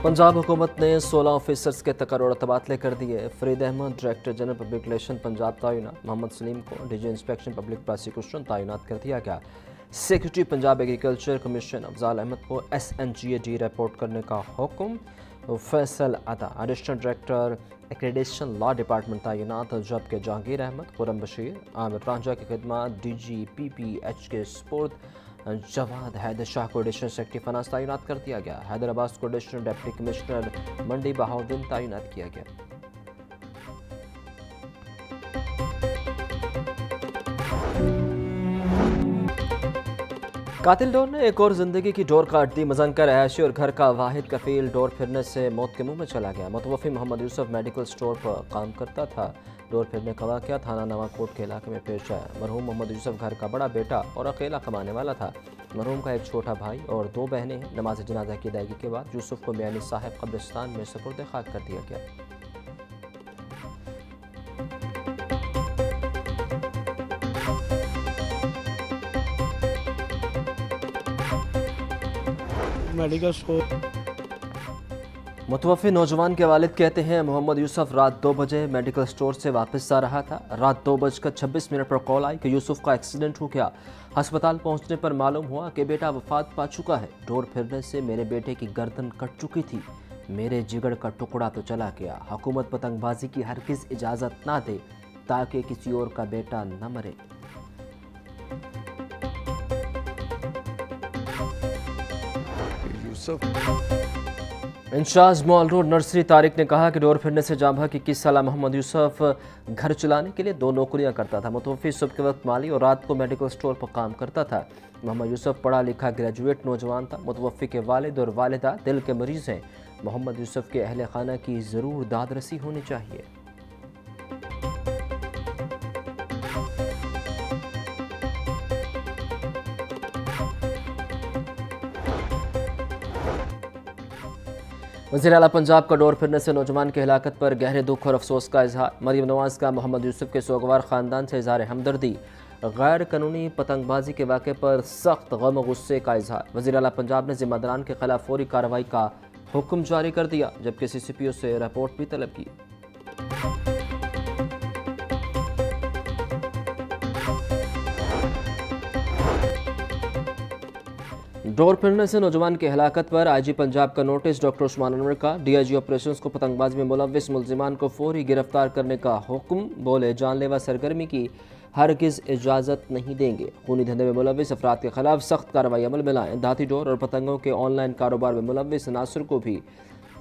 पंजाब हुकूमत ने 16 ऑफिसर्स के तकर्रुर तबादले कर दिए। Farid Ahmed director general public relation Punjab तैनात, मोहम्मद सलीम को डीजी इंस्पेक्शन पब्लिक प्रोसिक्यूशन तैनात कर दिया गया। Secretary Punjab agriculture commission Afzal Ahmed को SNGAD रिपोर्ट करने का हुक्म। Faisal Ata additional director accreditation law department तैनात, जबकि जहांगीर अहमद, खुरम बशीर, आमिर रांझा की खिदमत DG PPH के स्पुर्द। जवाद हैदर शाह को एडिशनल सेक्रेटरी फाइनेंस तैनात कर दिया गया। हैदर अब्बास को एडिशनल डिप्टी कमिश्नर मंडी बहाउद्दीन तैनात किया गया। कातिल डोर ने एक और जिंदगी की डोर काट दी। मजंका रहायशी और घर का वाहिद कफील डोर फिरने से मौत के मुंह में चला गया। मुतवफ़ी मोहम्मद यूसुफ मेडिकल स्टोर पर काम करता था। डोर फिरने का वाक़या थाना नवाकोट के इलाके में पेश आया। मरहूम मोहम्मद यूसुफ घर का बड़ा बेटा और अकेला कमाने वाला था। मरहूम का एक छोटा भाई और 2 बहनें हैं। नमाज जनाजा की अदायगी के बाद यूसुफ को मियानी साहिब कब्रिस्तान में सुपुर्द खाक कर दिया गया। Medical store. मुतवफ़ी नौजवान के वालिद कहते हैं मोहम्मद यूसुफ रात 2 बजे मेडिकल स्टोर से वापस आ रहा था। रात 2:26 पर कॉल आई कि यूसुफ का एक्सीडेंट हो गया। अस्पताल पहुंचने पर मालूम हुआ कि बेटा वफात पा चुका है। डोर फिरने से मेरे बेटे की गर्दन कट चुकी थी। मेरे जिगर का टुकड़ा तो चला गया। हुकूमत पतंगबाजी की हरगिज़ इजाज़त ना दे ताकि किसी और का बेटा न मरे। Incharge mall road nursery Tariq ने कहा कि डोर फिरने से जाँ बहक 21 साल मोहम्मद यूसुफ घर चलाने के लिए 2 नौकरियां करता था। मुतवफ़ी सुबह के वक्त माली और रात को मेडिकल स्टोर पर काम करता था। मोहम्मद यूसुफ पढ़ा लिखा ग्रेजुएट नौजवान था। मुतवफ़ी के वालिद और वालिदा दिल के मरीज़ हैं। मोहम्मद यूसुफ के अहले खाना की ज़रूर दादरसी होनी चाहिए। वज़ीर आला पंजाब का डोर फिरने से नौजवान की हलाकत पर गहरे दुख और अफसोस का इजहार। मरियम नवाज का मोहम्मद यूसुफ के सोगवार ख़ानदान से इजहार हमदर्दी। गैर कानूनी पतंगबाजी के वाक़े पर सख्त गम और गुस्से का इजहार। वज़ीर आला पंजाब ने ज़िम्मेदारान के खिलाफ फौरी कार्रवाई का हुक्म जारी कर दिया, जबकि CCPO से रिपोर्ट भी तलब की। डोर फिरने से नौजवान की हलाकत पर IG पंजाब का नोटिस। डॉक्टर उस्मान अनवर का DIG ऑपरेशंस को पतंगबाजी में मुलव्विस मुल्जिमान को फौरी गिरफ्तार करने का हुक्म। बोले जानलेवा सरगर्मी की हरगिज़ इजाज़त नहीं देंगे। खूनी धंधे में मुलव्विस अफराद के खिलाफ सख्त कार्रवाई अमल में लाएँ। धाती डोर और पतंगों के ऑनलाइन कारोबार में मुलव्विस नासिर को भी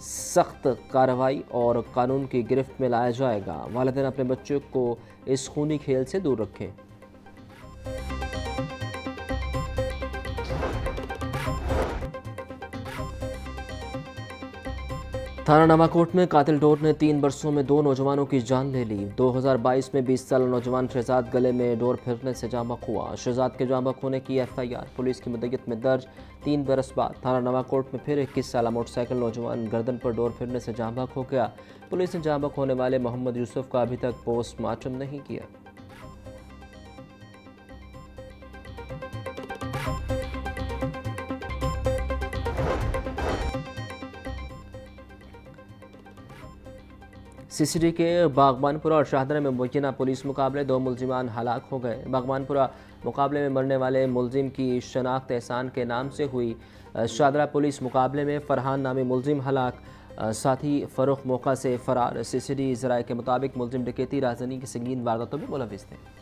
सख्त कार्रवाई और कानून की गिरफ्त में लाया जाएगा। वालिदैन अपने बच्चों को इस खूनी खेल से दूर रखें। थाना नवाकोट में कातिल डोर ने 3 बरसों में 2 नौजवानों की जान ले ली। 2022 में 20 साल नौजवान शहजाद गले में डोर फिरने से जाँ बहक हुआ। शहजाद के जाँ बहक होने की FIR पुलिस की मदयत में दर्ज। 3 बरस बाद थाना नवाकोट में फिर 21 साल मोटरसाइकिल नौजवान गर्दन पर डोर फिरने से जाँ बहक हो गया। पुलिस ने जाँ बहक होने वाले मोहम्मद यूसुफ का अभी तक पोस्टमार्टम नहीं किया। CCD के बागबानपुरा और शाहदरा में मुबैना पुलिस मुकाबले 2 मुल्जिमान हलाक हो गए। बागबानपुरा मुकाबले में मरने वाले मुल्जिम की शनाख्त एहसान के नाम से हुई। शाहदरा पुलिस मुकाबले में फरहान नामी मुल्जिम हलाक, साथी फ़रूख मौका से फ़रार। CCD ज़राए के मुताबिक मुल्जिम डकैती राजनी की संगीन वारदातों में मुलव्विस थे।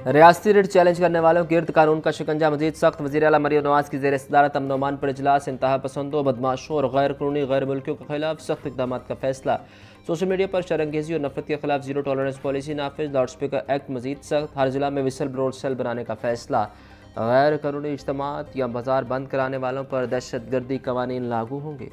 रियासती रेट चैलेंज करने वालों के गिर्द कानून का शिकंजा मजीद सख्त। वज़ीर आला मरियम नवाज की ज़ेर सदारत अमन अमान पर इजलास। इंतहा पसंदों, बदमाशों और गैर कानूनी गैर मुल्कियों के खिलाफ सख्त इक़दाम का फैसला। सोशल मीडिया पर शरंगेजी और नफरत के खिलाफ ज़ीरो टॉलरेंस पॉलिसी नाफिज। लाउड स्पीकर एक्ट मजीद सख्त। हर जिला में विसल ब्रोड सेल बनाने का फैसला। गैर कानूनी इज्तिमात या बाजार बंद कराने वालों पर दहशत गर्दी कवानीन लागू होंगे।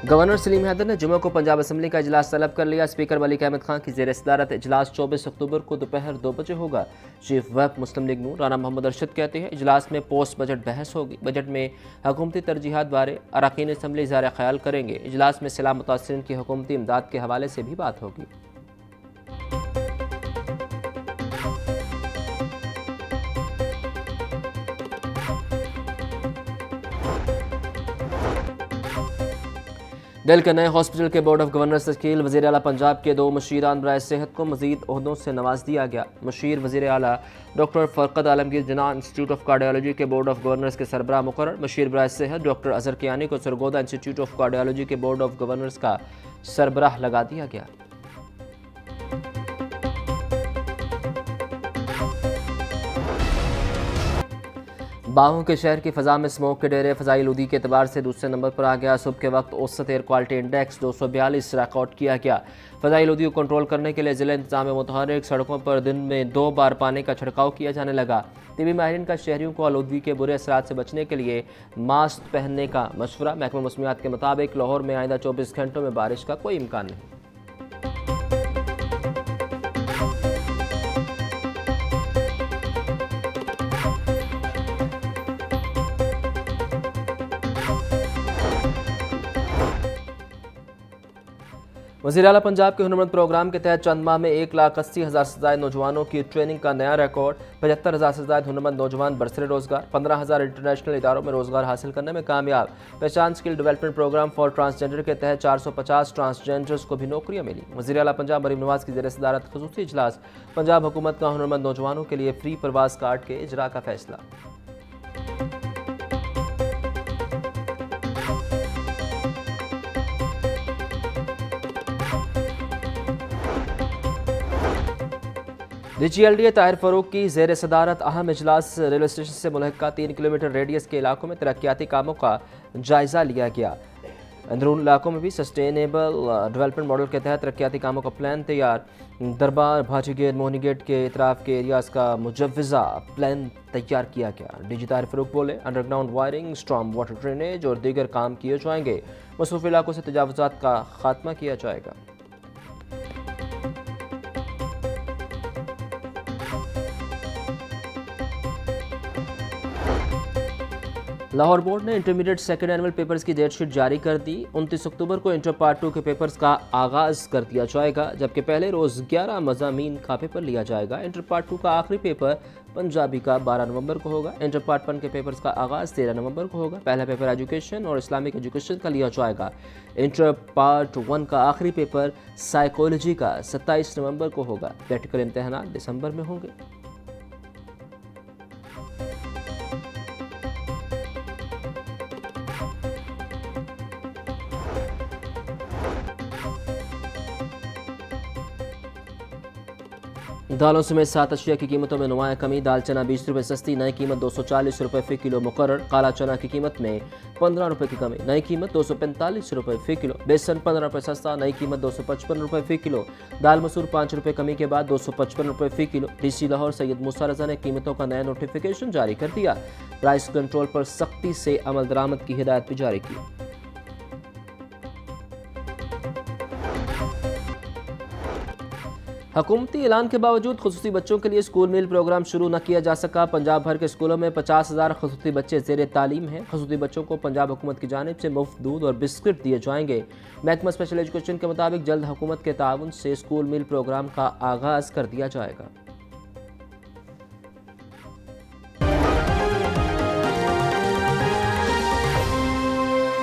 गवर्नर सलीम हैदर ने जुम्मे को पंजाब असम्बली का इजलास तलब कर लिया। स्पीकर मलिक अहमद खान की ज़ेर सदारत इजलास 24 अक्टूबर को दोपहर 2 बजे होगा। चीफ व्हिप मुस्लिम लीग नून राना मोहम्मद अरशद कहते हैं इजलास में पोस्ट बजट बहस होगी। बजट में हुकूमती तरजीहात बारे अरकान असम्बली इज़हार ख्याल करेंगे। इजलास में सैलाब मुतासरीन की हुकूमती इमदाद के हवाले से भी बात होगी। दिल के नए हॉस्पिटल के बोर्ड ऑफ गवर्नर्स तश्कील। वज़ीर आला पंजाब के 2 मशीरान बराए सेहत को मज़ीद ओहदों से नवाज दिया गया। मशीर वज़ीर आला डॉक्टर फ़रक़त Alamgir Jinnah institute of cardiology के बोर्ड ऑफ गवर्नर्स के सरबराह मुकर्रर। मशीर बराए सेहत डॉक्टर अज़हर कियानी को सरगोदा इंस्टीट्यूट ऑफ कार्डियोलॉजी के बोर्ड ऑफ गवर्नर्स का सरबराह लगा दिया गया। बाहों के शहर की फ़ज़ा में स्मोक के डेरे। फ़ज़ाई आलूदगी के अतबार से दूसरे नंबर पर आ गया। सुबह के वक्त औसत एयर क्वालिटी इंडेक्स 242 रिकॉर्ड किया गया। फ़ज़ाई आलूदगी को कंट्रोल करने के लिए ज़िला इंतज़ाम मुतहर्रिक सड़कों पर दिन में 2 बार पानी का छिड़काव किया जाने लगा। तिबी माहिरीन का शहरियों को आलूदगी के बुरे असरात से बचने के लिए मास्क पहनने का मशवरा। महकमा मौसमियात के मुताबिक लाहौर में आइंदा 24 घंटों में बारिश का कोई इम्कान नहीं। वज़ीर आला पंजाब के हुनरमंद प्रोग्राम के तहत चंद माह में 1,80,000 से ज़ायद नौजवानों की ट्रेनिंग का नया रिकॉर्ड। 75,000 से ज़ायद हुनरमंद नौजवान बरसरे रोज़गार। 15,000 इंटरनेशनल इदारों में रोज़गार हासिल करने में कामयाब। पहचान skill development program for transgender के तहत 450 ट्रांसजेंडर्स को भी नौकरियाँ मिली। वज़ीर आला पंजाब मरीम नवाज़ की ज़ेर सदारत ख़ुसूसी इजलास। पंजाब हुकूमत का हुनरमंद नौजवानों के लिए फ्री प्रवास कार्ड के इजरा का फैसला। DGLDA ताहिर फ़ारूक की ज़ेर सदारत अहम इजलास। रेलवे स्टेशन से मुल्हिका 3 किलोमीटर रेडियस के इलाकों में तरक्याती कामों का जायज़ा लिया गया। अंदरून इलाकों में भी सस्टेनेबल डेवलपमेंट मॉडल के तहत तरक्याती कामों का प्लान तैयार। दरबार, भाटी गेट, मोहनी गेट के इतराफ़ के एरियाज़ का मुजव्वज़ा प्लान तैयार किया गया। DG ताहिर फ़ारूक बोले underground wiring, storm water drainage और दीगर काम किए जाएंगे। मसरूफ़ इलाकों से तजावुज़ात का खात्मा किया जाएगा। लाहौर बोर्ड ने इंटरमीडिएट सेकेंड एनुअल पेपर्स की डेटशीट जारी कर दी। 29 अक्टूबर को इंटर पार्ट 2 के पेपर्स का आगाज़ कर दिया जाएगा, जबकि पहले रोज़ 11 मज़ामीन का पेपर लिया जाएगा। इंटर पार्ट 2 का आखिरी पेपर पंजाबी का 12 नवंबर को होगा। इंटर पार्ट 1 के पेपर्स का आगाज़ 13 नवंबर को होगा। पहला पेपर एजुकेशन और इस्लामिक एजुकेशन का लिया जाएगा। इंटर पार्ट 1 का आखिरी पेपर साइकोलॉजी का 27 नवंबर को होगा। प्रैक्टिकल इम्तहान दिसंबर में होंगे। दालों समेत 7 अशिया की कीमतों में नुमाया कमी। दाल चना 20 रुपये सस्ती, नई कीमत 240 रुपये फ़ी किलो मुकर्रर। काला चना की कीमत में 15 रुपये की कमी, नई कीमत 245 रुपये फ़ी किलो। बेसन 15 रुपये सस्ता, नई कीमत 255 रुपये फ़ी किलो। दाल मसूर 5 रुपये कमी के बाद 255 रुपये फ़ी किलो। DC लाहौर सैयद मूसा रज़ा ने कीमतों का नया नोटिफिकेशन जारी कर दिया। प्राइस कंट्रोल पर सख्ती से अमल दरामद की हिदायत भी जारी की। हुकूमती ऐलान के बावजूद खसूसी बच्चों के लिए स्कूल मील प्रोग्राम शुरू न किया जा सका। पंजाब भर के स्कूलों में 50,000 खसूसी बच्चे ज़ेर तालीम हैं। खसूसी बच्चों को पंजाब हुकूमत की जानिब से मुफ्त दूध और बिस्किट दिए जाएंगे। महकमा स्पेशल एजुकेशन के मुताबिक जल्द हुकूमत के ताउन से स्कूल मील प्रोग्राम का आगाज़ कर दिया जाएगा।